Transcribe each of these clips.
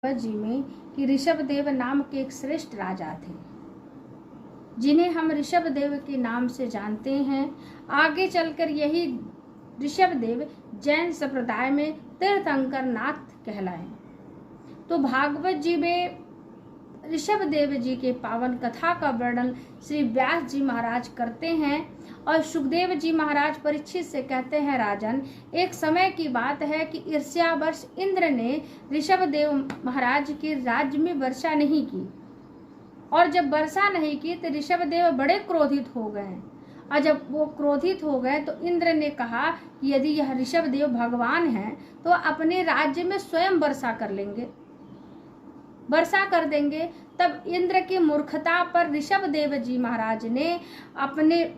जी में कि ऋषभदेव नाम के एक श्रेष्ठ राजा थे, जिन्हें हम ऋषभदेव के नाम से जानते हैं। आगे चलकर यही ऋषभदेव जैन संप्रदाय में तीर्थंकर नाथ कहलाए। तो भागवत जी में ऋषभदेव जी के पावन कथा का वर्णन श्री व्यास जी महाराज करते हैं और सुखदेव जी महाराज परीक्षित से कहते हैं, राजन, एक समय की बात है कि ईर्ष्यावश इंद्र ने ऋषभदेव महाराज के राज्य में वर्षा नहीं की, और जब वर्षा नहीं की तो ऋषभदेव बड़े क्रोधित हो गए। और जब वो क्रोधित हो गए तो इंद्र ने कहा कि यदि यह ऋषभदेव भगवान हैं तो अपने राज्य में स्वयं वर्षा कर देंगे। तब इंद्र की मूर्खता पर ऋषभदेव जी महाराज ने अपने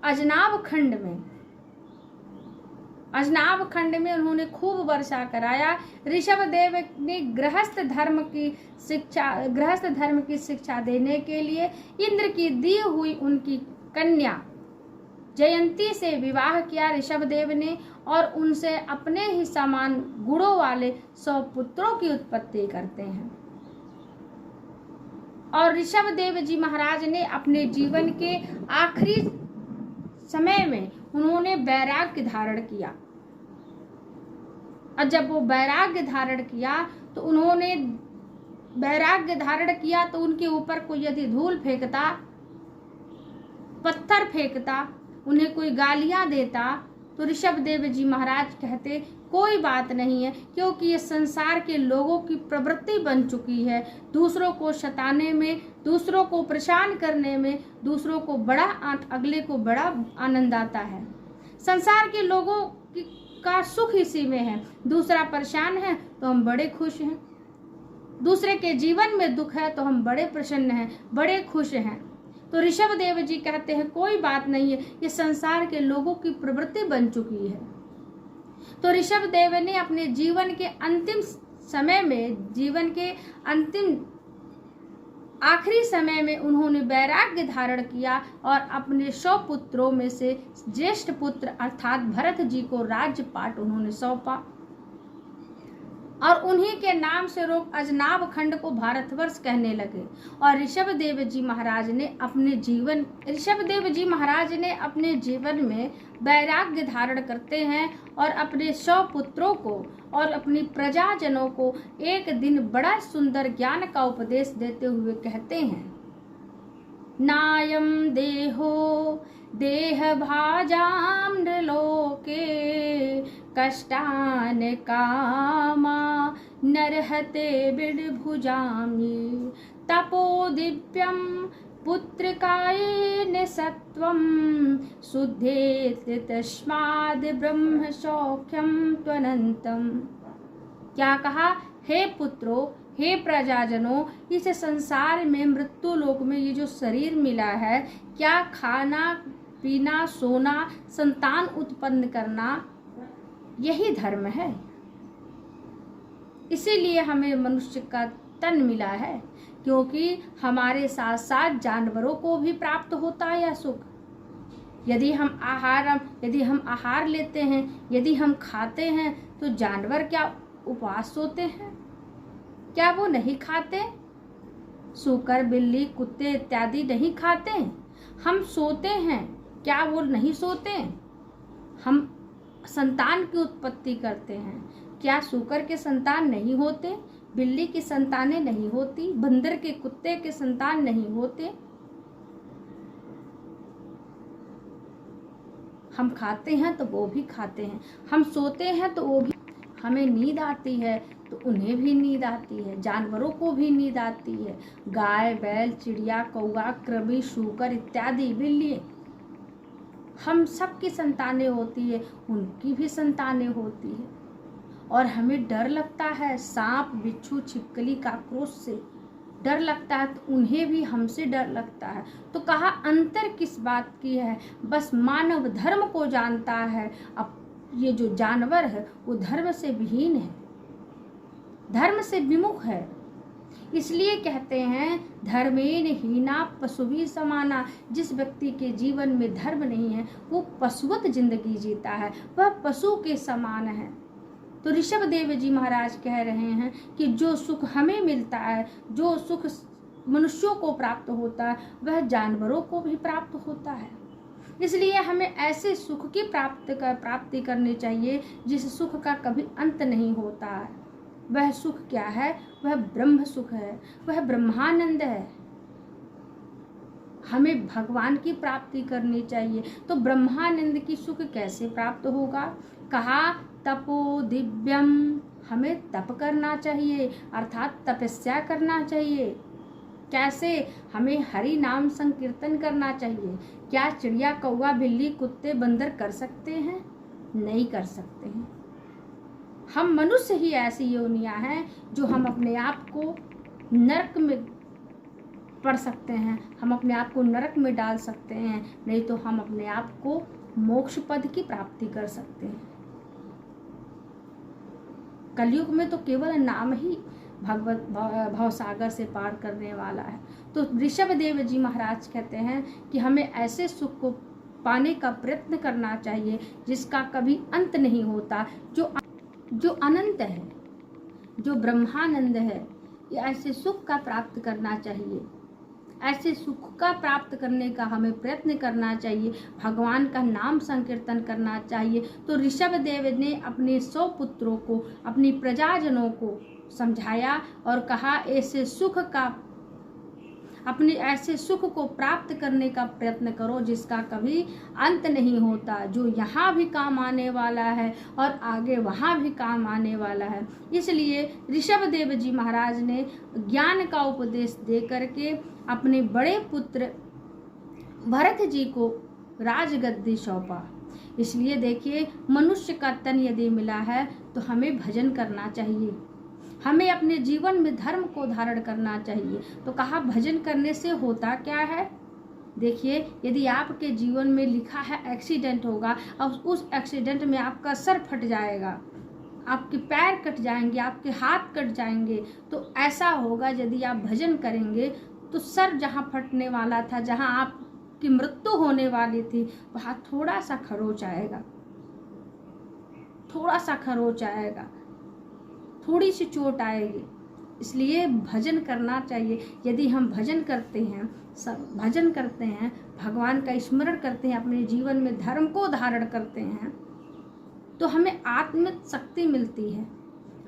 अजनाब खंड में उन्होंने खूब वर्षा कराया। ऋषभदेव ने गृहस्थ धर्म की शिक्षा देने के लिए इंद्र की दी हुई उनकी कन्या जयंती से विवाह किया ऋषभदेव ने, और उनसे अपने ही समान गुणों वाले 100 पुत्रों की उत्पत्ति करते हैं। और ऋषभदेव जी महाराज ने अपने जीवन के आखिरी समय में उन्होंने वैराग्य धारण किया। और जब वो वैराग्य धारण किया तो उनके ऊपर कोई यदि धूल फेंकता, पत्थर फेंकता, उन्हें कोई गालियां देता तो ऋषभदेव जी महाराज कहते, कोई बात नहीं है, क्योंकि ये संसार के लोगों की प्रवृत्ति बन चुकी है। दूसरों को सताने में, दूसरों को परेशान करने में, दूसरों को अगले को बड़ा आनंद आता है। संसार के लोगों का सुख इसी में है। दूसरा परेशान है तो हम बड़े खुश हैं, दूसरे के जीवन में दुख है तो हम बड़े प्रसन्न हैं, बड़े खुश हैं। तो ऋषभदेव जी कहते हैं, कोई बात नहीं है, ये संसार के लोगों की प्रवृत्ति बन चुकी है। तो ऋषभदेव ने अपने जीवन के आखिरी समय में उन्होंने वैराग्य धारण किया और अपने 100 पुत्रों में से ज्येष्ठ पुत्र अर्थात भरत जी को राज्यपाट उन्होंने सौंपा, और उन्हीं के नाम से लोग अजनाब खंड को भारतवर्ष कहने लगे। और ऋषभदेव जी महाराज ने अपने जीवन में वैराग्य धारण करते हैं और अपने 100 पुत्रों को और अपनी प्रजाजनों को एक दिन बड़ा सुंदर ज्ञान का उपदेश देते हुए कहते हैं, नायम देहो देह भाजाम नृलोके कष्टान कामा नरहते बिडभुजामि तपो दिव्यम पुत्रकायेन सत्वम शुद्धेत तस्माद् ब्रह्म सौख्यम त्वनंतम। क्या कहा? हे पुत्रों, हे प्रजाजनों, इस संसार में मृत्यु लोक में ये जो शरीर मिला है, क्या खाना पीना, सोना, संतान उत्पन्न करना, यही धर्म है। इसीलिए हमें मनुष्य का तन मिला है, क्योंकि हमारे साथ साथ जानवरों को भी प्राप्त होता है यह सुख। यदि हम आहार लेते हैं, यदि हम खाते हैं, तो जानवर क्या उपवास सोते हैं? क्या वो नहीं खाते? सूकर, बिल्ली, कुत्ते इत्यादि नहीं खाते? हम सोते हैं, क्या वो नहीं सोते? हम संतान की उत्पत्ति करते हैं, क्या सूकर के संतान नहीं होते? बिल्ली की संतानें नहीं होती? बंदर के, कुत्ते के संतान नहीं होते? हम खाते हैं तो वो भी खाते हैं, हम सोते हैं तो वो भी, हमें नींद आती है तो उन्हें भी नींद आती है, जानवरों को भी नींद आती है। गाय, बैल, चिड़िया, कौवा, कृमि, शूकर इत्यादि, बिल्ली, हम सबकी संतानें होती है, उनकी भी संतानें होती है। और हमें डर लगता है सांप, बिच्छू, छिपकली, काकरोच से डर लगता है, तो उन्हें भी हमसे डर लगता है। तो कहा, अंतर किस बात की है? बस मानव धर्म को जानता है। अब ये जो जानवर है वो धर्म से विहीन है, धर्म से विमुख है। इसलिए कहते हैं, धर्मेण हीना पशुभी समाना। जिस व्यक्ति के जीवन में धर्म नहीं है वो पशुवत जिंदगी जीता है, वह पशु के समान है। तो ऋषभ देव जी महाराज कह रहे हैं कि जो सुख हमें मिलता है, जो सुख मनुष्यों को प्राप्त होता है, वह जानवरों को भी प्राप्त होता है। इसलिए हमें ऐसे सुख की प्राप्ति करनी चाहिए जिस सुख का कभी अंत नहीं होता है। वह सुख क्या है? वह ब्रह्म सुख है, वह ब्रह्मानंद है। हमें भगवान की प्राप्ति करनी चाहिए। तो ब्रह्मानंद की सुख कैसे प्राप्त होगा? कहा तपो दिव्यम, हमें तप करना चाहिए, अर्थात तपस्या करना चाहिए। कैसे? हमें हरि नाम संकीर्तन करना चाहिए। क्या चिड़िया, कौवा, बिल्ली, कुत्ते, बंदर कर सकते हैं? नहीं कर सकते हैं। हम मनुष्य ही ऐसी योनियां हैं जो हम अपने आप को नरक में पड़ सकते हैं, हम अपने आप को नरक में डाल सकते हैं, नहीं तो हम अपने आप को मोक्ष पद की प्राप्ति कर सकते हैं। कलयुग में तो केवल नाम ही भगवत भवसागर से पार करने वाला है। तो ऋषभ देव जी महाराज कहते हैं कि हमें ऐसे सुख को पाने का प्रयत्न करना चाहिए जिसका कभी अंत नहीं होता, जो अनंत है, जो ब्रह्मानंद है। ऐसे सुख का प्राप्त करना चाहिए, ऐसे सुख का प्राप्त करने का हमें प्रयत्न करना चाहिए, भगवान का नाम संकीर्तन करना चाहिए। तो ऋषभ देव ने अपने 100 पुत्रों को, अपनी प्रजाजनों को समझाया और कहा ऐसे सुख को प्राप्त करने का प्रयत्न करो जिसका कभी अंत नहीं होता, जो यहाँ भी काम आने वाला है और आगे वहाँ भी काम आने वाला है। इसलिए ऋषभ देव जी महाराज ने ज्ञान का उपदेश दे करके अपने बड़े पुत्र भरत जी को राजगद्दी सौंपा। इसलिए देखिए, मनुष्य का तन यदि मिला है तो हमें भजन करना चाहिए, हमें अपने जीवन में धर्म को धारण करना चाहिए। तो कहा भजन करने से होता क्या है? देखिए, यदि आपके जीवन में लिखा है एक्सीडेंट होगा और उस एक्सीडेंट में आपका सर फट जाएगा, आपके पैर कट जाएंगे, आपके हाथ कट जाएंगे, तो ऐसा होगा यदि आप भजन करेंगे तो सर जहाँ फटने वाला था, जहाँ आपकी मृत्यु होने वाली थी, वहाँ थोड़ा सा खरोच आएगा, थोड़ा सा खरोच आएगा, थोड़ी सी चोट आएगी। इसलिए भजन करना चाहिए। यदि हम भजन करते हैं, भगवान का स्मरण करते हैं, अपने जीवन में धर्म को धारण करते हैं, तो हमें आत्म शक्ति मिलती है,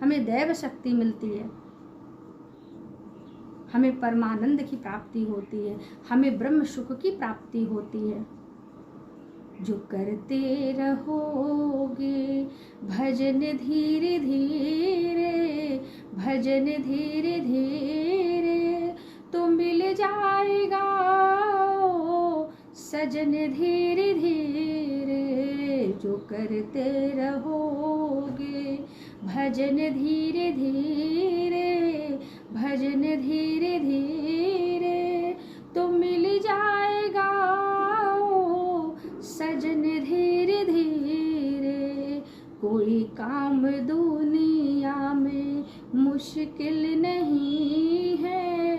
हमें दैव शक्ति मिलती है, हमें परमानंद की प्राप्ति होती है, हमें ब्रह्म सुख की प्राप्ति होती है। जो करते रहोगे भजन धीरे धीरे, भजन धीरे धीरे, तो मिल जाएगा सजन धीरे धीरे। जो करते रहोगे भजन धीरे धीरे, भजन धीरे धीरे, तो मिल जाएगा सजन धीरे धीरे। कोई काम दुनिया में मुश्किल नहीं है,